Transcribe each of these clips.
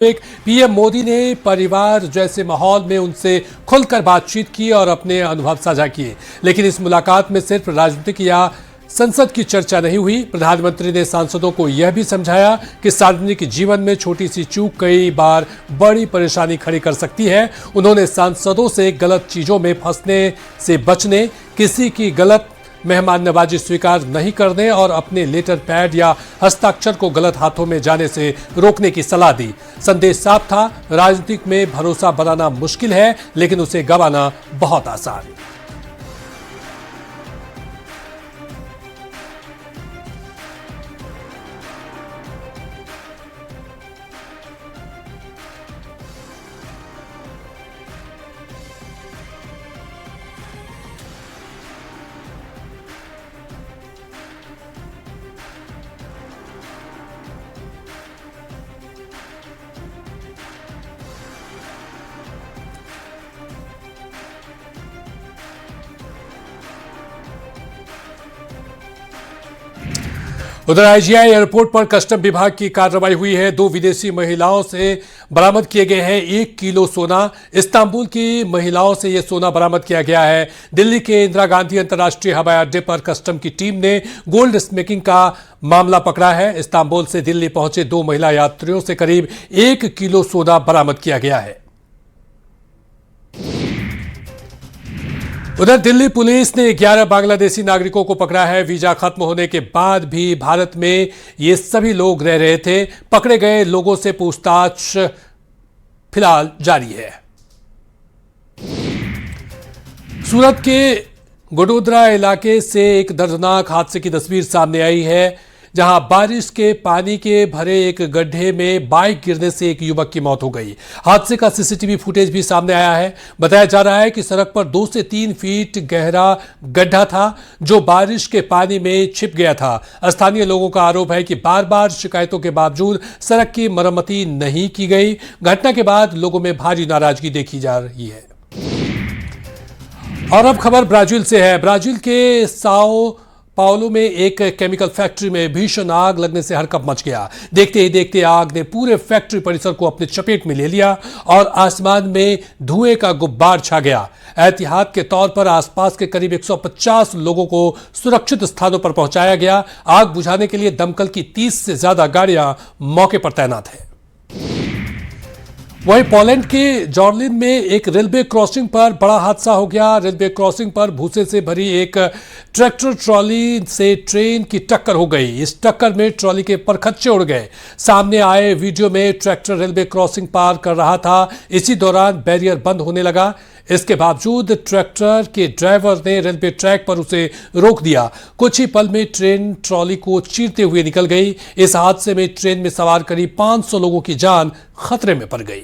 PM Modi ने परिवार जैसे माहौल में उनसे खुलकर बातचीत की और अपने अनुभव साझा किए। लेकिन इस मुलाकात में सिर्फ राजनीतिक या संसद की चर्चा नहीं हुई। प्रधानमंत्री ने सांसदों को यह भी समझाया कि सार्वजनिक जीवन में छोटी सी चूक कई बार बड़ी परेशानी खड़ी कर सकती है। उन्होंने सांसदों से गलत चीजों में फंसने से बचने, किसी की गलत मेहमान नवाजी स्वीकार नहीं करने और अपने लेटर पैड या हस्ताक्षर को गलत हाथों में जाने से रोकने की सलाह दी। संदेश साफ था, राजनीति में भरोसा बनाना मुश्किल है, लेकिन उसे गंवाना बहुत आसान। उधर आईजीआई एयरपोर्ट पर कस्टम विभाग की कार्रवाई हुई है। 2 विदेशी महिलाओं से बरामद किए गए हैं 1 किलो सोना। इस्तांबुल की महिलाओं से यह सोना बरामद किया गया है। दिल्ली के इंदिरा गांधी अंतर्राष्ट्रीय हवाई अड्डे पर कस्टम की टीम ने गोल्ड स्मगलिंग का मामला पकड़ा है। इस्तांबुल से दिल्ली पहुंचे 2 महिला यात्रियों से करीब 1 किलो सोना बरामद किया गया है। उधर दिल्ली पुलिस ने 11 बांग्लादेशी नागरिकों को पकड़ा है। वीजा खत्म होने के बाद भी भारत में ये सभी लोग रह रहे थे। पकड़े गए लोगों से पूछताछ फिलहाल जारी है। सूरत के गोडोदरा इलाके से एक दर्दनाक हादसे की तस्वीर सामने आई है, जहां बारिश के पानी के भरे एक गड्ढे में बाइक गिरने से एक युवक की मौत हो गई। हादसे का सीसीटीवी फुटेज भी सामने आया है। बताया जा रहा है कि सड़क पर 2 से 3 फीट गहरा गड्ढा था, जो बारिश के पानी में छिप गया था। स्थानीय लोगों का आरोप है कि बार बार शिकायतों के बावजूद सड़क की मरम्मती नहीं की गई। घटना के बाद लोगों में भारी नाराजगी देखी जा रही है। और अब खबर ब्राजील से है। ब्राजील के साओ पाउलो में एक केमिकल फैक्ट्री में भीषण आग लगने से हड़कंप मच गया। देखते ही देखते आग ने पूरे फैक्ट्री परिसर को अपने चपेट में ले लिया और आसमान में धुएं का गुब्बार छा गया। एहतियात के तौर पर आसपास के करीब 150 लोगों को सुरक्षित स्थानों पर पहुंचाया गया। आग बुझाने के लिए दमकल की 30 से ज्यादा गाड़ियां मौके पर तैनात हैं। वहीं पोलैंड के जॉर्लिन में एक रेलवे क्रॉसिंग पर बड़ा हादसा हो गया। रेलवे क्रॉसिंग पर भूसे से भरी एक ट्रैक्टर ट्रॉली से ट्रेन की टक्कर हो गई। इस टक्कर में ट्रॉली के परखच्चे उड़ गए। सामने आए वीडियो में ट्रैक्टर रेलवे क्रॉसिंग पार कर रहा था। इसी दौरान बैरियर बंद होने लगा। इसके बावजूद ट्रैक्टर के ड्राइवर ने रेलवे ट्रैक पर उसे रोक दिया। कुछ ही पल में ट्रेन ट्रॉली को चीरते हुए निकल गई। इस हादसे में ट्रेन में सवार करीब 500 लोगों की जान खतरे में पड़ गई।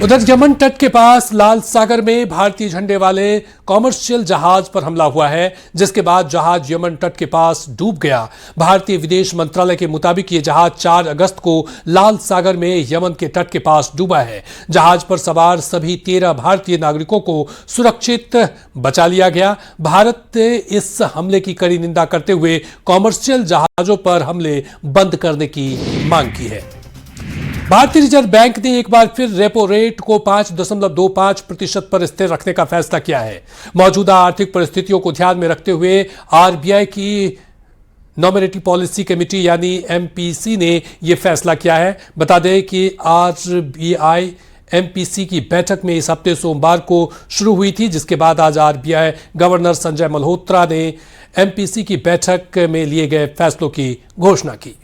उधर यमन तट के पास लाल सागर में भारतीय झंडे वाले कॉमर्शियल जहाज पर हमला हुआ है, जिसके बाद जहाज यमन तट के पास डूब गया। भारतीय विदेश मंत्रालय के मुताबिक यह जहाज 4 अगस्त को लाल सागर में यमन के तट के पास डूबा है। जहाज पर सवार सभी 13 भारतीय नागरिकों को सुरक्षित बचा लिया गया। भारत ने इस हमले की कड़ी निंदा करते हुए कॉमर्शियल जहाजों पर हमले बंद करने की मांग की है। भारतीय रिजर्व बैंक ने एक बार फिर रेपो रेट को 5.25% पर स्थिर रखने का फैसला किया है। मौजूदा आर्थिक परिस्थितियों को ध्यान में रखते हुए आरबीआई की नॉमिनेटी पॉलिसी कमेटी यानी एमपीसी ने यह फैसला किया है। बता दें कि आरबीआई एमपीसी की बैठक में इस हफ्ते सोमवार को शुरू हुई थी, जिसके बाद आज आरबीआई गवर्नर संजय मल्होत्रा ने एमपीसी की बैठक में लिए गए फैसलों की घोषणा की।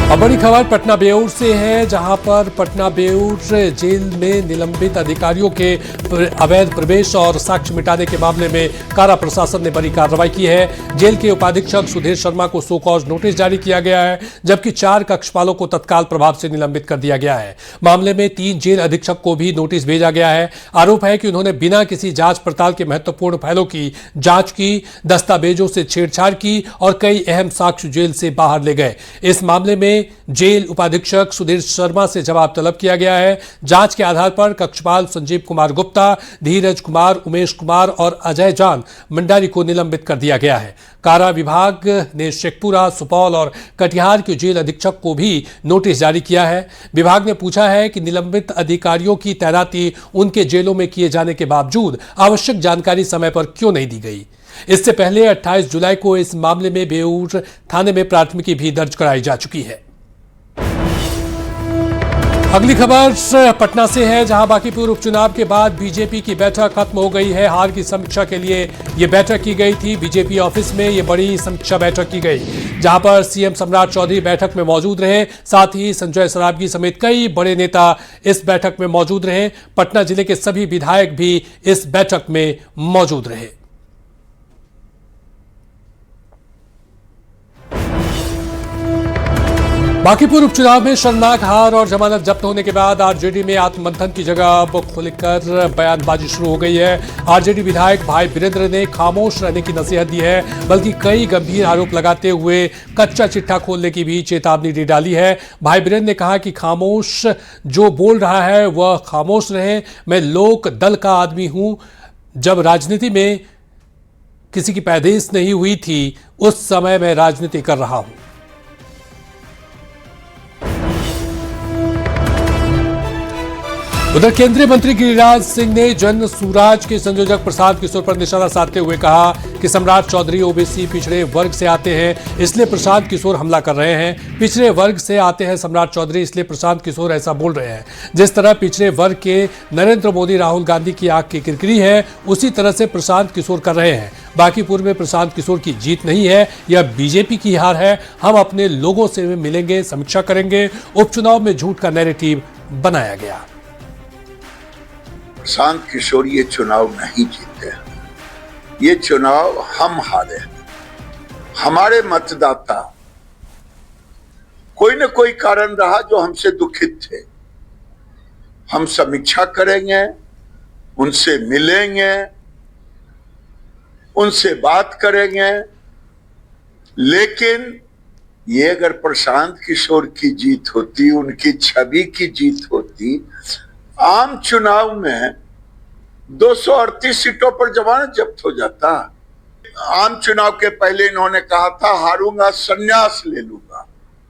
अब बड़ी खबर पटना बेऊर से है, जहां पर पटना बेऊर जेल में निलंबित अधिकारियों के अवैध प्रवेश और साक्ष्य मिटाने के मामले में कारा प्रशासन ने बड़ी कार्रवाई की है। जेल के उपाधीक्षक सुधीर शर्मा को सो कॉज नोटिस जारी किया गया है, जबकि 4 कक्षपालों को तत्काल प्रभाव से निलंबित कर दिया गया है। मामले में 3 जेल अधीक्षक को भी नोटिस भेजा गया है। आरोप है कि उन्होंने बिना किसी जांच पड़ताल के महत्वपूर्ण फाइलों की जांच की, दस्तावेजों से छेड़छाड़ की और कई अहम साक्ष्य जेल से बाहर ले गए। इस मामले में जेल उपाधीक्षक सुधीर शर्मा से जवाब तलब किया गया है। जांच के आधार पर कक्षपाल संजीव कुमार गुप्ता, धीरज कुमार, उमेश कुमार और अजय जान मंडारी को निलंबित कर दिया गया है। कारा विभाग ने शेखपुरा, सुपौल और कटिहार के जेल अधीक्षक को भी नोटिस जारी किया है। विभाग ने पूछा है कि निलंबित अधिकारियों की तैनाती उनके जेलों में किए जाने के बावजूद आवश्यक जानकारी समय पर क्यों नहीं दी गई। इससे पहले 28 जुलाई को इस मामले में बेऊर थाने में प्राथमिकी भी दर्ज कराई जा चुकी है। अगली खबर पटना से है, जहां बांकीपुर उपचुनाव के बाद बीजेपी की बैठक खत्म हो गई है। हार की समीक्षा के लिए यह बैठक की गई थी। बीजेपी ऑफिस में यह बड़ी समीक्षा बैठक की गई, जहां पर सीएम सम्राट चौधरी बैठक में मौजूद रहे। साथ ही संजय सरावगी समेत कई बड़े नेता इस बैठक में मौजूद रहे। पटना जिले के सभी विधायक भी इस बैठक में मौजूद रहे। बांकीपुर उपचुनाव में शर्मनाक हार और जमानत जब्त होने के बाद आरजेडी में आत्ममंथन की जगह अब खुलकर बयानबाजी शुरू हो गई है। आरजेडी विधायक भाई वीरेंद्र ने खामोश रहने की नसीहत दी है, बल्कि कई गंभीर आरोप लगाते हुए कच्चा चिट्ठा खोलने की भी चेतावनी दे डाली है। भाई वीरेंद्र ने कहा कि खामोश जो बोल रहा है वह खामोश रहे। मैं लोक दल का आदमी हूं। जब राजनीति में किसी की पैदाइश नहीं हुई थी, उस समय मैं राजनीति कर रहा हूं। उधर केंद्रीय मंत्री गिरिराज सिंह ने जन सुराज के संयोजक प्रशांत किशोर पर निशाना साधते हुए कहा कि सम्राट चौधरी ओबीसी पिछड़े वर्ग से आते हैं, इसलिए प्रशांत किशोर हमला कर रहे हैं। पिछड़े वर्ग से आते हैं सम्राट चौधरी, इसलिए प्रशांत किशोर ऐसा बोल रहे हैं। जिस तरह पिछड़े वर्ग के नरेंद्र मोदी, राहुल गांधी की आंख की किरकिरी है, उसी तरह से प्रशांत किशोर कर रहे हैं। बांकीपुर में प्रशांत किशोर की जीत नहीं है, यह बीजेपी की हार है। हम अपने लोगों से मिलेंगे, समीक्षा करेंगे। उपचुनाव में झूठ का नैरेटिव बनाया गया। प्रशांत किशोर ये चुनाव नहीं जीते, ये चुनाव हम हारे। हमारे मतदाता कोई न कोई कारण रहा जो हमसे दुखित थे। हम समीक्षा करेंगे, उनसे मिलेंगे, उनसे बात करेंगे, लेकिन ये अगर प्रशांत किशोर की जीत होती, उनकी छवि की जीत होती, आम चुनाव में 238 सीटों पर जमानत जब्त हो जाता। आम चुनाव के पहले इन्होंने कहा था हारूंगा संन्यास ले लूंगा,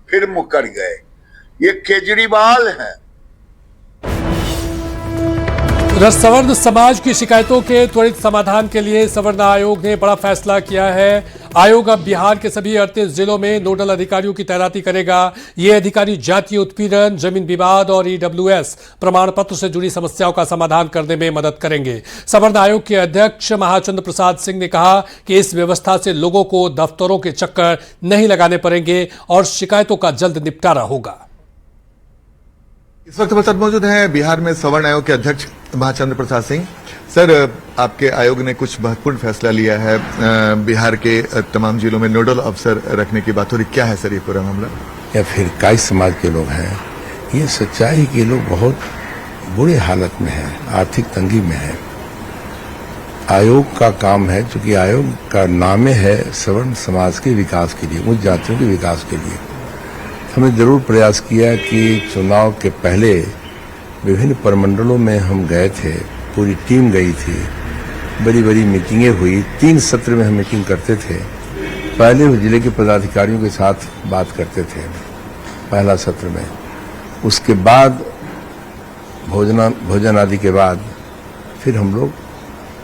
फिर मुकर गए। ये केजरीवाल है। सवर्ण समाज की शिकायतों के त्वरित समाधान के लिए सवर्ण आयोग ने बड़ा फैसला किया है। आयोग अब बिहार के सभी 38 जिलों में नोडल अधिकारियों की तैनाती करेगा। ये अधिकारी जातीय उत्पीड़न, जमीन विवाद और ईडब्ल्यूएस प्रमाण पत्र से जुड़ी समस्याओं का समाधान करने में मदद करेंगे। सवर्ण आयोग के अध्यक्ष महाचंद्र प्रसाद सिंह ने कहा कि इस व्यवस्था से लोगों को दफ्तरों के चक्कर नहीं लगाने पड़ेंगे और शिकायतों का जल्द निपटारा होगा। इस वक्त हमारे साथ मौजूद हैं बिहार में सवर्ण आयोग के अध्यक्ष महाचंद्र प्रसाद सिंह। सर, आपके आयोग ने कुछ महत्वपूर्ण फैसला लिया है। बिहार के तमाम जिलों में नोडल अफसर रखने की बात हो रही, क्या है सर ये पूरा मामला? या फिर काई समाज के लोग हैं, ये सच्चाई के लोग बहुत बुरे हालत में हैं, आर्थिक तंगी में है। आयोग का काम है, चूंकि आयोग का नाम है सवर्ण समाज के विकास के लिए, उच्च जातियों के विकास के लिए। हमने जरूर प्रयास किया कि चुनाव के पहले विभिन्न प्रमंडलों में हम गए थे, पूरी टीम गई थी, बड़ी बड़ी मीटिंगें हुई। 3 सत्र में हम मीटिंग करते थे। पहले जिले के पदाधिकारियों के साथ बात करते थे पहला सत्र में, उसके बाद भोजन आदि के बाद फिर हम लोग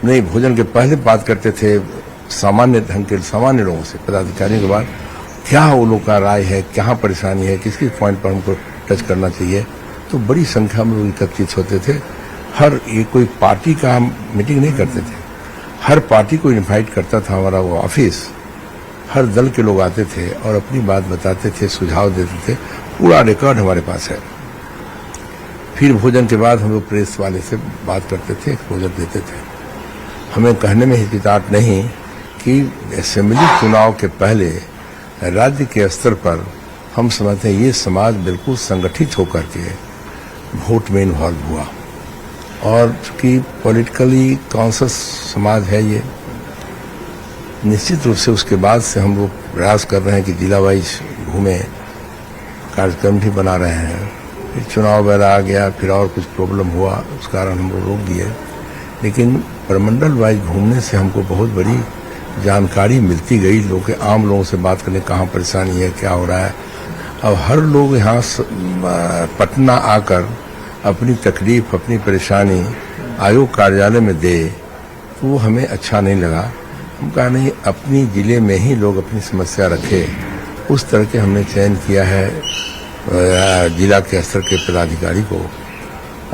नहीं, भोजन के पहले बात करते थे सामान्य ढंग के सामान्य लोगों से, पदाधिकारियों के बाद क्या वो लोग का राय है, क्या परेशानी है, किस किस पॉइंट पर हमको टच करना चाहिए। तो बड़ी संख्या में लोग एकत्रित होते थे। हर ये कोई पार्टी का हम मीटिंग नहीं करते थे, हर पार्टी को इनवाइट करता था हमारा वो ऑफिस। हर दल के लोग आते थे और अपनी बात बताते थे, सुझाव देते थे। पूरा रिकॉर्ड हमारे पास है। फिर भोजन के बाद हम लोग प्रेस वाले से बात करते थे, एक्सपोजर देते थे। हमें कहने में हिचकिचाहट नहीं कि असेंबली चुनाव के पहले राज्य के स्तर पर हम समझते हैं ये समाज बिल्कुल संगठित होकर के वोट में इन्वॉल्व हुआ, और चूंकि पॉलिटिकली कॉन्शियस समाज है ये, निश्चित रूप से उसके बाद से हम लोग प्रयास कर रहे हैं कि जिला वाइज घूमें, कार्यक्रम भी बना रहे हैं। फिर चुनाव वगैरह आ गया, फिर और कुछ प्रॉब्लम हुआ, उस कारण हम लोग रोक दिए। लेकिन प्रमंडल वाइज घूमने से हमको बहुत बड़ी जानकारी मिलती गई। आम लोगों से बात करने, कहाँ परेशानी है, क्या हो रहा है। अब हर लोग यहाँ पटना आकर अपनी तकलीफ, अपनी परेशानी आयोग कार्यालय में दे, तो वो हमें अच्छा नहीं लगा। हम कहा नहीं, अपनी जिले में ही लोग अपनी समस्या रखे, उस तरह के हमने चयन किया है जिला के स्तर के पदाधिकारी को,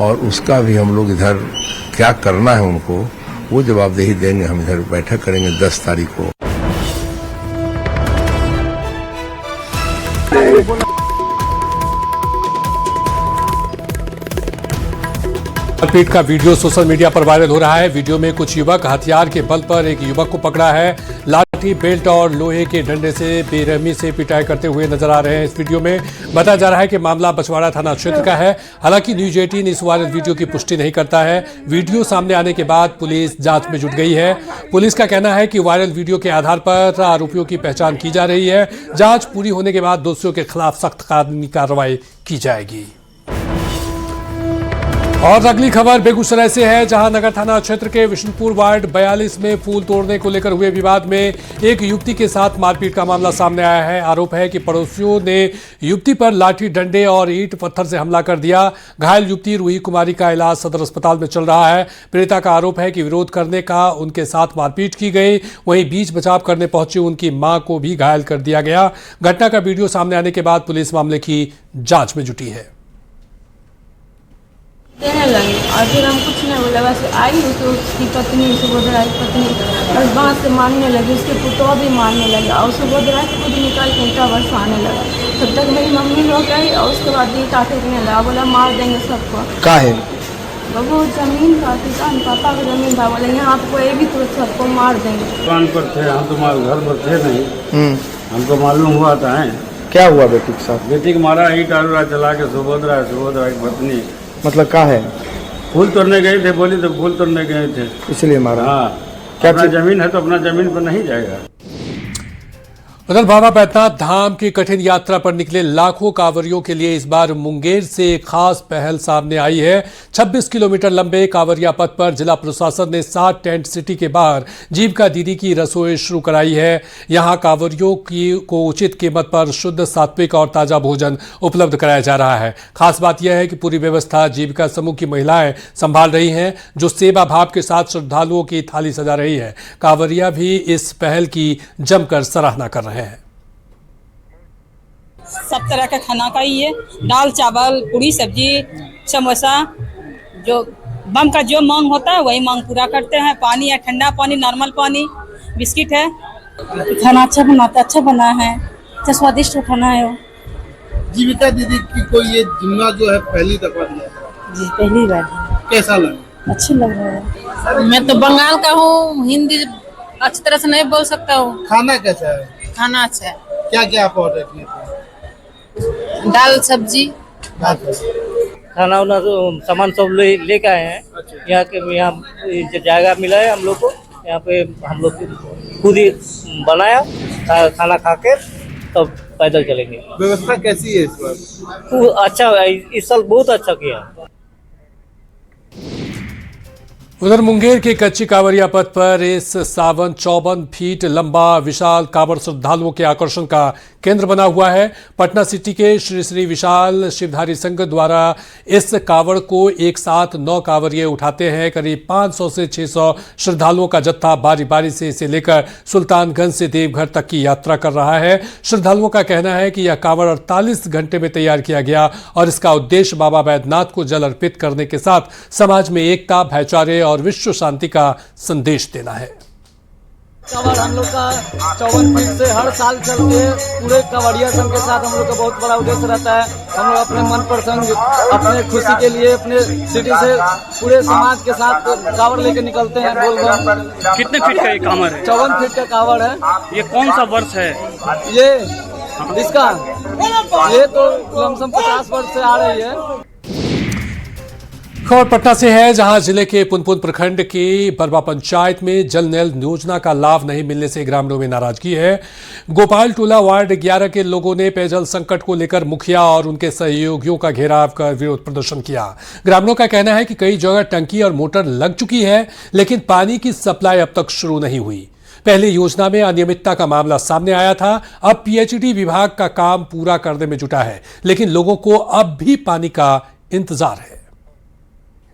और उसका भी हम लोग इधर क्या करना है उनको वो जवाबदेही देंगे। हम इधर बैठक करेंगे 10 तारीख को। मारपीट का वीडियो सोशल मीडिया पर वायरल हो रहा है। वीडियो में कुछ युवक हथियार के बल पर एक युवक को पकड़ा है, लाठी, बेल्ट और लोहे के डंडे से बेरहमी से पिटाई करते हुए नजर आ रहे हैं। इस वीडियो में बताया जा रहा है कि मामला बछवाड़ा थाना क्षेत्र का है। हालांकि न्यूज 18 इस वायरल वीडियो की पुष्टि नहीं करता है। वीडियो सामने आने के बाद पुलिस जांच में जुट गई है। पुलिस का कहना है कि वायरल वीडियो के आधार पर आरोपियों की पहचान की जा रही है। जांच पूरी होने के बाद दोषियों के खिलाफ सख्त कानूनी कार्रवाई की जाएगी। और अगली खबर बेगूसराय से है, जहां नगर थाना क्षेत्र के विष्णुपुर वार्ड 42 में फूल तोड़ने को लेकर हुए विवाद में एक युवती के साथ मारपीट का मामला सामने आया है। आरोप है कि पड़ोसियों ने युवती पर लाठी, डंडे और ईंट पत्थर से हमला कर दिया। घायल युवती रूही कुमारी का इलाज सदर अस्पताल में चल रहा है। पीड़िता का आरोप है कि विरोध करने का उनके साथ मारपीट की गई, वहीं बीच बचाव करने पहुंची उनकी मां को भी घायल कर दिया गया। घटना का वीडियो सामने आने के बाद पुलिस मामले की जांच में जुटी है। देने लगे और फिर हम कुछ नहीं बोले, बस आई उसकी पत्नी, सुभद्रा की पत्नी, और बांस से मारने लगी। उसके पुतौह भी मारने लगे और सुभद्रा की खुद निकाल के ईंटा बरसाने लगा। तब तक मेरी मम्मी लोग आई और उसके बाद ईंटा फेंकने लगा, बोला मार देंगे सबको। का है वो जमीन था, किसान पापा का जमीन था, बोले यहाँ कोई भी तो सबको मार देंगे। दुकान पर थे हम, तो घर पर थे नहीं, हमको मालूम हुआ था। क्या हुआ बेटी के साथ? बेटी को मारा, ईंट आलूरा चला के सुभद्रा की पत्नी। मतलब क्या है? फूल तोड़ने गए थे, बोली तो फूल तोड़ने गए थे इसलिए मारा। हाँ, क्या अपना जमीन है तो अपना जमीन पर नहीं जाएगा। उधर बाबा बैद्यनाथ धाम की कठिन यात्रा पर निकले लाखों कांवरियों के लिए इस बार मुंगेर से एक खास पहल सामने आई है। 26 किलोमीटर लंबे कांवरिया पथ पर जिला प्रशासन ने 7 टेंट सिटी के बाहर जीविका दीदी की रसोई शुरू कराई है। यहां कांवरियों को उचित कीमत पर शुद्ध, सात्विक और ताजा भोजन उपलब्ध कराया जा रहा है। खास बात यह है कि पूरी व्यवस्था जीविका समूह की महिलाएं संभाल रही हैं, जो सेवा भाव के साथ श्रद्धालुओं की थाली सजा रही है। कांवरिया भी इस पहल की जमकर सराहना कर रहे हैं। सब तरह का खाना का ही है, दाल, चावल, पूरी, सब्जी, समोसा, जो बम का जो मांग होता है वही मांग पूरा करते हैं। पानी है, ठंडा पानी, नॉर्मल पानी, बिस्किट है। खाना अच्छा बनाता, अच्छा बना है, अच्छा स्वादिष्ट खाना है। जीविका दीदी की कोई ये जिम्मा जो है पहली दफा दिया? जी पहली बार। कैसा लगा? अच्छा लग रहा है। मैं तो बंगाल का हूँ, हिंदी अच्छी तरह से नहीं बोल सकता हूँ। खाना कैसा है? खाना अच्छा है। क्या क्या आप ऑर्डर किए थे? दाल, सब्जी, खाना वाना तो सामान सब लेके आए हैं। यहाँ के यहाँ जगह मिला है हम लोग को, यहाँ पे हम लोग खुद ही बनाया, खाना खा के तब पैदल चलेंगे। व्यवस्था कैसी है इस बार? अच्छा, इस साल बहुत अच्छा किया। उधर मुंगेर के कच्ची कांवरिया पथ पर इस सावन 54 फीट लंबा विशाल कांवड़ श्रद्धालुओं के आकर्षण का केंद्र बना हुआ है। पटना सिटी के श्री श्री विशाल शिवधारी संघ द्वारा इस कांवड़ को एक साथ 9 कांवरिये उठाते हैं। करीब 500 से 600 श्रद्धालुओं का जत्था बारी बारी से इसे लेकर सुल्तानगंज से देवघर तक की यात्रा कर रहा है। श्रद्धालुओं का कहना है कि यह कांवड़ 48 घंटे में तैयार किया गया और इसका उद्देश्य बाबा बैद्यनाथ को जल अर्पित करने के साथ समाज में एकता, भाईचारे और विश्व शांति का संदेश देना है। कांवड़ हम लोग का 54 फीट से हर साल चलते पूरे कांवड़िया संघ के साथ हम लोग का बहुत बड़ा उद्देश्य रहता है। हम लोग अपने मन प्रसंग, अपने खुशी के लिए अपने सिटी से पूरे समाज के साथ कांवड़ लेके निकलते हैं। बोलबम। कितने फीट का ये कांवड़ है? 54 फीट का कांवड़ है। ये कौन सा वर्ष है? ये ये तो लमसम 50 वर्ष से आ रही है। खबर पटना से है, जहां जिले के पुनपुन प्रखंड के बरवा पंचायत में जल नल योजना का लाभ नहीं मिलने से ग्रामीणों में नाराजगी है। गोपाल टोला वार्ड 11 के लोगों ने पेयजल संकट को लेकर मुखिया और उनके सहयोगियों का घेराव कर विरोध प्रदर्शन किया। ग्रामीणों का कहना है कि कई जगह टंकी और मोटर लग चुकी है, लेकिन पानी की सप्लाई अब तक शुरू नहीं हुई। पहले योजना में अनियमितता का मामला सामने आया था। अब पीएचईडी विभाग का काम पूरा करने में जुटा है, लेकिन लोगों को अब भी पानी का इंतजार है।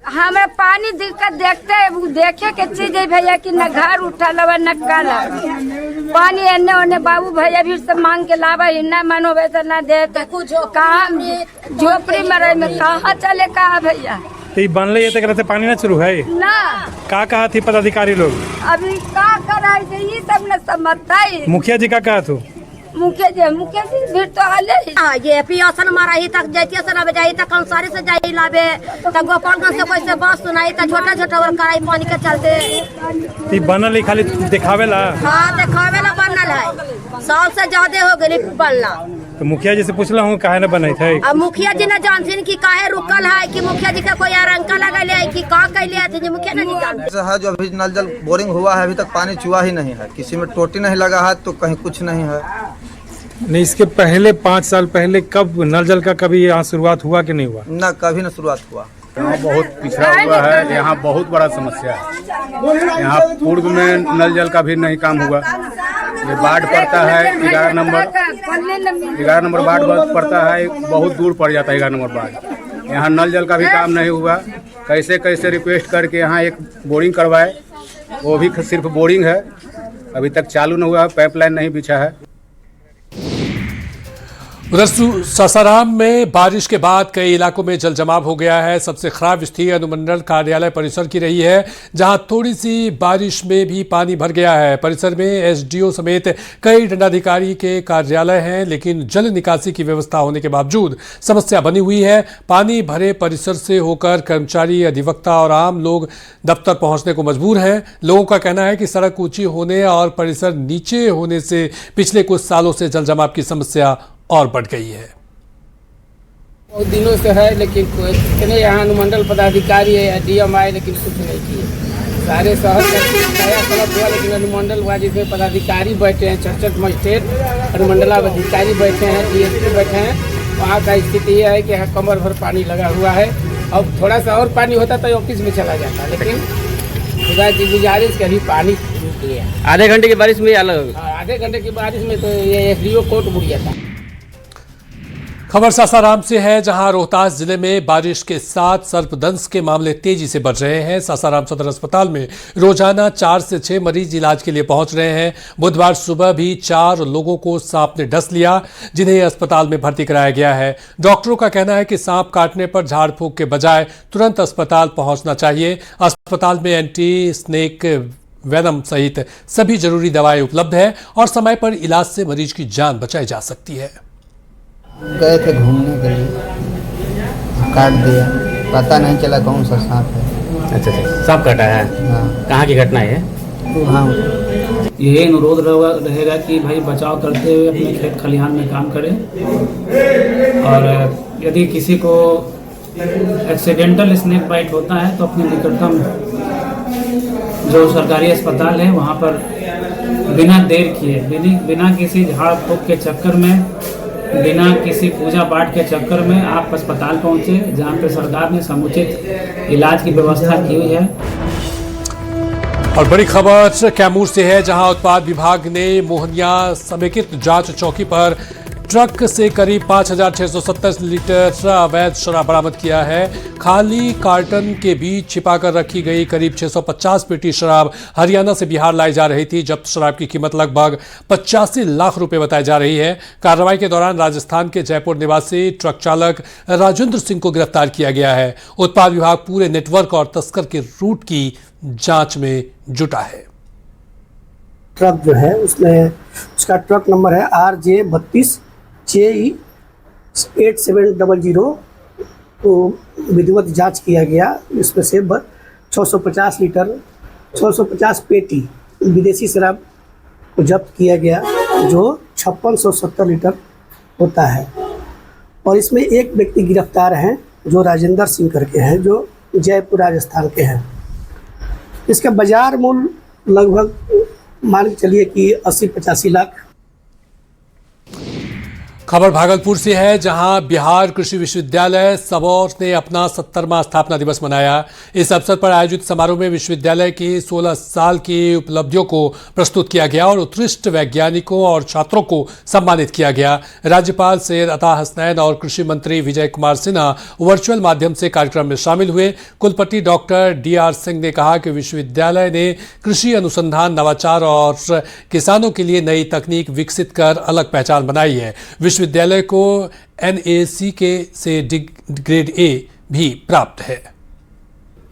हमें पानी दिक्कत देखते है, वो देखे के चीज है भैया कि न घर उठल हुआ न कल पानी एने ओने बाबू भैया भी सब मांग के लावा ही न मनो वैसे न दे कुछ कहाँ झोपड़ी में रहे में कहाँ चले कहा भैया तो बनले ये तक पानी ना शुरू है ना का कहा थी पदाधिकारी लोग अभी का कराई थे ये सब न समझता है। मुखिया जी का कहा थू मुखिया जी भीड़ तो आले ये पियासन माराही तक जाती से अब जाई तक कंसारी से जाई लावे तक गोपालगंज से कोई से बात सुनाई तक छोटा छोटा और कराई पानी के चलते ती बनल खाली दिखावेला। हाँ दिखावेला बनल है, साल से ज्यादा हो गई बनला। तो मुखिया जी से पूछला हूँ काहे न बने थे। अब मुखिया जी न जानथिन कि काहे रुकल है कि मुखिया जी का कोई आरंका लगल है कि का कैले है जी मुखिया नहीं जानते है। जो अभी नल जल बोरिंग हुआ है अभी तक पानी चुआ ही नहीं है, किसी में टोटी नहीं लगा है तो कहीं कुछ नहीं है। नहीं इसके पहले 5 साल पहले कब नल जल का कभी यहाँ शुरुआत हुआ कि नहीं हुआ? न कभी न शुरुआत हुआ। यहाँ बहुत पिछड़ा हुआ है, यहाँ बहुत बड़ा समस्या है। यहाँ पूर्व में नल जल का भी नहीं काम हुआ। ये वार्ड पड़ता है 11 नंबर वार्ड पड़ता है, बहुत दूर पड़ जाता है 11 नंबर वार्ड। यहाँ नल जल का भी काम नहीं हुआ। कैसे कैसे रिक्वेस्ट करके यहाँ एक बोरिंग करवाए, वो भी सिर्फ बोरिंग है, अभी तक चालू नहीं हुआ, पाइपलाइन नहीं बिछा है। उधर सासाराम में बारिश के बाद कई इलाकों में जल जमाव हो गया है। सबसे खराब स्थिति अनुमंडल कार्यालय परिसर की रही है, जहां थोड़ी सी बारिश में भी पानी भर गया है। परिसर में एसडीओ समेत कई दंडाधिकारी के कार्यालय हैं, लेकिन जल निकासी की व्यवस्था होने के बावजूद समस्या बनी हुई है। पानी भरे परिसर से होकर कर्मचारी, अधिवक्ता और आम लोग दफ्तर पहुंचने को मजबूर हैं। लोगों का कहना है कि सड़क ऊंची होने और परिसर नीचे होने से पिछले कुछ सालों से जल जमाव की समस्या और बढ़ गई है। बहुत दिनों से है, लेकिन कितने यहाँ अनुमंडल पदाधिकारी है या डीएम आए, लेकिन कुछ नहीं किए। सारे शहर का नया सड़क हुआ, लेकिन अनुमंडल हुआ जिसमें पदाधिकारी बैठे हैं, 66 मजिस्ट्रेट अनुमंडलाधिकारी बैठे हैं, डीएसपी बैठे हैं। वहाँ का स्थिति यह है कि यहाँ कमर भर पानी लगा हुआ है। अब थोड़ा सा और पानी होता तो ऑफिस में चला जाता, लेकिन खुदा की गुजारिश कभी पानी रुक गया। आधे घंटे की बारिश में अलग, आधे घंटे की बारिश में तो ये एसडीओ कोर्ट बुड़ गया था। खबर सासाराम से है, जहां रोहतास जिले में बारिश के साथ सर्पदंश के मामले तेजी से बढ़ रहे हैं। सासाराम सदर अस्पताल में रोजाना 4 से 6 मरीज इलाज के लिए पहुंच रहे हैं। बुधवार सुबह भी 4 लोगों को सांप ने डस लिया, जिन्हें अस्पताल में भर्ती कराया गया है। डॉक्टरों का कहना है कि सांप काटने पर झाड़ फूंक के बजाय तुरंत अस्पताल पहुंचना चाहिए। अस्पताल में एंटी स्नेक वेनम सहित सभी जरूरी दवाएं उपलब्ध है और समय पर इलाज से मरीज की जान बचाई जा सकती है। गए थे घूमने के लिए, काट दिया, पता नहीं चला कौन सा सांप है। अच्छा, सांप काटा है? हाँ। कहाँ की घटना है? हाँ। यही अनुरोध रहेगा कि भाई बचाव करते हुए अपने खेत खलिहान में काम करें, और यदि किसी को एक्सीडेंटल स्नेक बाइट होता है तो अपने निकटतम जो सरकारी अस्पताल है वहाँ पर बिना देर किए, बिना किसी झाड़ फूंक के चक्कर में, बिना किसी पूजा पाठ के चक्कर में आप अस्पताल पहुंचे, जहां पे सरकार ने समुचित इलाज की व्यवस्था की हुई है। और बड़ी खबर कैमूर से है, जहां उत्पाद विभाग ने मोहनिया समेकित जांच चौकी पर ट्रक से करीब 5,670 लीटर अवैध शराब बरामद किया है। खाली कार्टन के बीच छिपाकर रखी गई करीब 650 पेटी शराब हरियाणा से बिहार लाई जा रही थी। जब्त शराब की कीमत लगभग 85 लाख रुपए बताई जा रही है। कार्रवाई के दौरान राजस्थान के जयपुर निवासी ट्रक चालक राजेंद्र सिंह को गिरफ्तार किया गया है। उत्पाद विभाग पूरे नेटवर्क और तस्कर के रूट की जांच में जुटा है। ट्रक जो है उसमें उसका ट्रक नंबर है RJ32 8700, तो विधिवत जांच किया गया। इसमें से 650 पेटी विदेशी शराब को जब्त किया गया, जो 5670 लीटर होता है। और इसमें एक व्यक्ति गिरफ्तार हैं जो राजेंद्र सिंह करके हैं, जो जयपुर राजस्थान के हैं। इसका बाजार मूल्य लगभग मान के चलिए कि 80-85 लाख। खबर भागलपुर से है, जहां बिहार कृषि विश्वविद्यालय सबौर ने अपना 70वां स्थापना दिवस मनाया। इस अवसर पर आयोजित समारोह में विश्वविद्यालय की 16 साल की उपलब्धियों को प्रस्तुत किया गया और उत्कृष्ट वैज्ञानिकों और छात्रों को सम्मानित किया गया। राज्यपाल सैयद अता हसनैन और कृषि मंत्री विजय कुमार सिन्हा वर्चुअल माध्यम से कार्यक्रम में शामिल हुए। कुलपति डॉक्टर DR सिंह ने कहा कि विश्वविद्यालय ने कृषि अनुसंधान, नवाचार और किसानों के लिए नई तकनीक विकसित कर अलग पहचान बनाई है। विश्वविद्यालय को NAC से ग्रेड A भी प्राप्त है।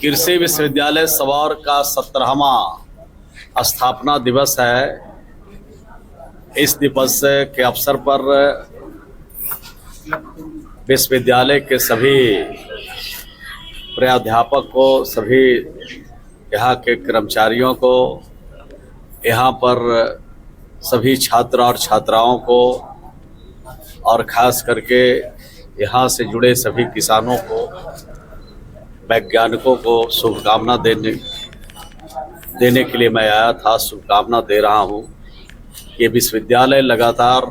कृषि विश्वविद्यालय सबौर का 17वां स्थापना दिवस है। इस दिवस के अवसर पर विश्वविद्यालय के सभी प्राध्यापक को, सभी यहाँ के कर्मचारियों को, यहाँ पर सभी छात्र और छात्राओं को और ख़ास करके यहाँ से जुड़े सभी किसानों को, वैज्ञानिकों को शुभकामना देने के लिए मैं आया था। शुभकामना दे रहा हूँ। ये विश्वविद्यालय लगातार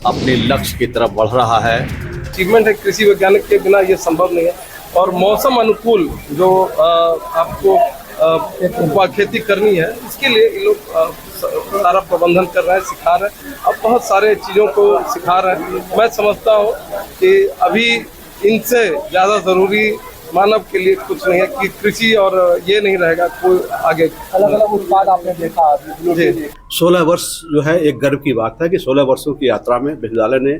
अपने लक्ष्य की तरफ बढ़ रहा है। अचीवमेंट है, कृषि वैज्ञानिक के बिना ये संभव नहीं है। और मौसम अनुकूल जो आपको खेती करनी है, इसके लिए ये लोग सारा प्रबंधन कर रहे हैं, सिखा रहे हैं। अब बहुत सारे चीज़ों को सिखा रहे हैं। मैं समझता हूँ कि अभी इनसे ज़्यादा ज़रूरी मानव के लिए कुछ नहीं है कि कृषि और ये नहीं रहेगा कोई आगे। अलग अलग उत्पाद आपने देखा। 16 वर्ष जो है एक गर्व की बात है कि 16 वर्षों की यात्रा में विश्वविद्यालय ने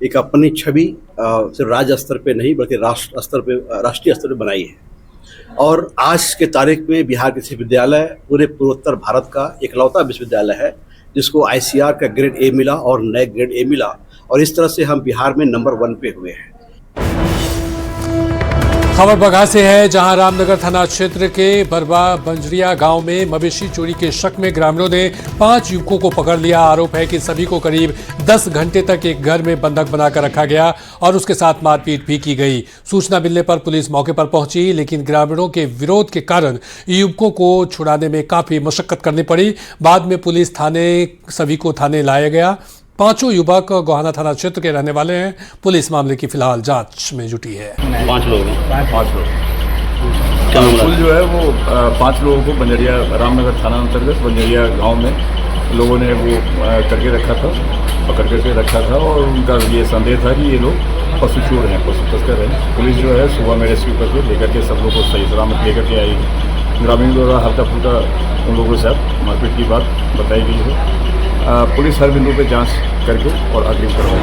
एक अपनी छवि सिर्फ राज्य स्तर पे नहीं बल्कि राष्ट्रीय स्तर पे बनाई है। और आज के तारीख में बिहार कृषि विश्वविद्यालय पूरे पूर्वोत्तर भारत का इकलौता विश्वविद्यालय है जिसको ICAR का ग्रेड A मिला और नए ग्रेड A मिला, और इस तरह से हम बिहार में नंबर 1 पे हुए हैं। खबर बगहा से है, जहां रामनगर थाना क्षेत्र के बरबा बंजरिया गांव में मवेशी चोरी के शक में ग्रामीणों ने 5 युवकों को पकड़ लिया। आरोप है कि सभी को करीब 10 घंटे तक एक घर में बंधक बनाकर रखा गया और उसके साथ मारपीट भी की गई। सूचना मिलने पर पुलिस मौके पर पहुंची, लेकिन ग्रामीणों के विरोध के कारण युवकों को छुड़ाने में काफी मशक्कत करनी पड़ी। बाद में पुलिस सभी को थाने लाया गया। 5 युवक गोहाना थाना क्षेत्र के रहने वाले हैं। पुलिस मामले की फिलहाल जांच में जुटी है। 5 लोग कुल जो है वो 5 लोगों को बंजरिया रामनगर थाना अंतर्गत बंजरिया गांव में लोगों ने वो करके रखा था, पकड़ करके रखा था और उनका ये संदेह था कि ये लोग पशु चोर हैं, पशु तस्कर हैं। पुलिस जो है सुबह में रेस्क्यू करके लेकर के सब लोग को सही सलामत लेकर के आई है। ग्रामीण द्वारा हल्का फुल्का उन लोगों से मारपीट की बात बताई गई है। पुलिस हर बिंदु पे जांच करके और अग्रिम करवाई।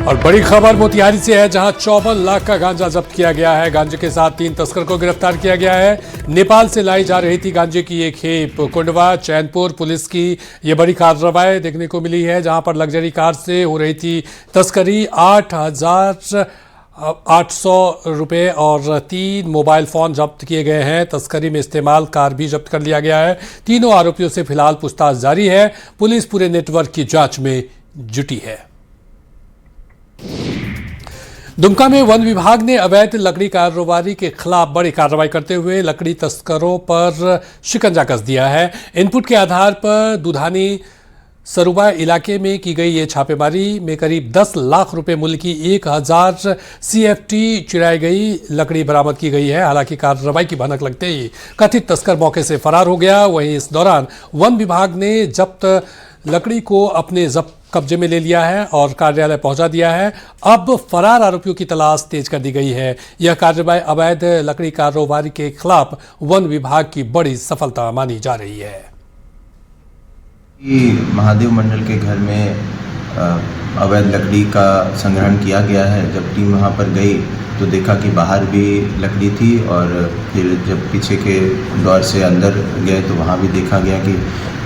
और बड़ी खबर मोतिहारी से है, जहां 54 लाख का गांजा जब्त किया गया है। गांजे के साथ 3 तस्कर को गिरफ्तार किया गया है। नेपाल से लाई जा रही थी गांजे की एक खेप। कुंडवा चैनपुर पुलिस की ये बड़ी कार्रवाई देखने को मिली है, जहां पर लग्जरी कार से हो रही थी तस्करी। 8,800 रुपये और 3 मोबाइल फ़ोन जब्त किए गए हैं। तस्करी में इस्तेमाल कार भी जब्त कर लिया गया है। तीनों आरोपियों से फिलहाल पूछताछ जारी है। पुलिस पूरे नेटवर्क की जांच में जुटी है। दुमका में वन विभाग ने अवैध लकड़ी कारोबारी के खिलाफ बड़ी कार्रवाई करते हुए लकड़ी तस्करों पर शिकंजा कस दिया है। इनपुट के आधार पर दुधानी सरुबा इलाके में की गई ये छापेमारी में करीब 10 लाख रुपए मूल्य की 1000 CFT चिराई गई लकड़ी बरामद की गई है। हालांकि कार्रवाई की भनक लगते ही कथित तस्कर मौके से फरार हो गया। वहीं इस दौरान वन विभाग ने जब्त लकड़ी को अपने कब्जे में ले लिया है और कार्यालय पहुंचा दिया है। अब फरार आरोपियों की तलाश तेज कर दी गई है। यह कार्रवाई अवैध लकड़ी कारोबारी के खिलाफ वन विभाग की बड़ी सफलता मानी जा रही है। महादेव मंडल के घर में अवैध लकड़ी का संग्रहण किया गया है। जब टीम वहां पर गई तो देखा कि बाहर भी लकड़ी थी और फिर जब पीछे के द्वार से अंदर गए तो वहां भी देखा गया कि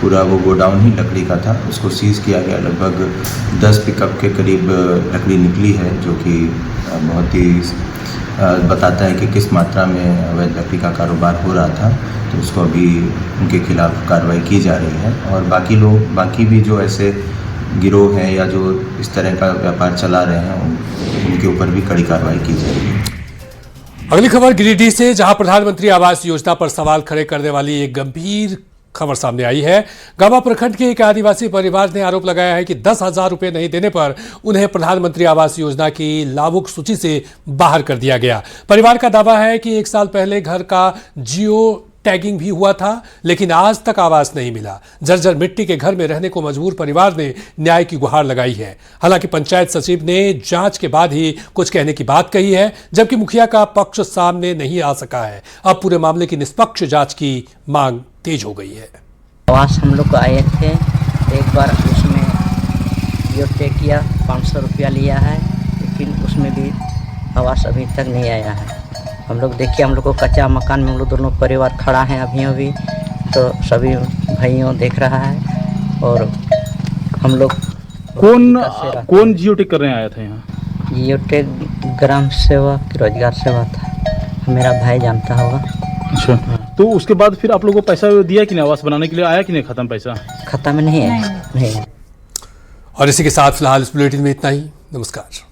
पूरा वो गोडाउन ही लकड़ी का था। उसको सीज किया गया। लगभग 10 पिकअप के करीब लकड़ी निकली है, जो कि बहुत ही बताता है कि किस मात्रा में अवैध लकड़ी का कारोबार हो रहा था। तो उसको अभी उनके खिलाफ कार्रवाई की जा रही है और बाकी भी जो ऐसे गिरोह हैं या जो इस तरह का व्यापार चला रहे हैं उनके ऊपर भी कड़ी कार्रवाई की जाएगी। अगली खबर गिरिडीह से, जहां प्रधानमंत्री आवास योजना पर सवाल खड़े करने वाली एक गंभीर खबर सामने आई है। गावा प्रखंड के एक आदिवासी परिवार ने आरोप लगाया है कि 10,000 रुपए नहीं देने पर उन्हें प्रधानमंत्री आवास योजना की लाभुक सूची से बाहर कर दिया गया। परिवार का दावा है कि 1 साल पहले घर का जियो टैगिंग भी हुआ था, लेकिन आज तक आवास नहीं मिला। जर्जर मिट्टी के घर में रहने को मजबूर परिवार ने न्याय की गुहार लगाई है। हालांकि पंचायत सचिव ने जांच के बाद ही कुछ कहने की बात कही है, जबकि मुखिया का पक्ष सामने नहीं आ सका है। अब पूरे मामले की निष्पक्ष जांच की मांग तेज हो गई है। आवास हम लोग आए थे, एक बार उसमें जियो टैग किया, 500 रुपया लिया है, लेकिन उसमें भी आवास अभी तक नहीं आया है। हम लोग देखिए, हम लोग को कच्चा मकान में हम लोग दोनों परिवार खड़ा है अभी तो सभी भाइयों देख रहा है। और हम लोग कौन जियो टैग करने आया था यहाँ? जियो टैग ग्राम सेवक रोजगार सेवा था, मेरा भाई जानता होगा। अच्छा, तो उसके बाद फिर आप लोगों को पैसा दिया कि नहीं? आवास बनाने के लिए आया कि नहीं? खाता में पैसा? खाता में नहीं है। और इसी के साथ फिलहाल इस बुलेटिन में इतना ही। नमस्कार।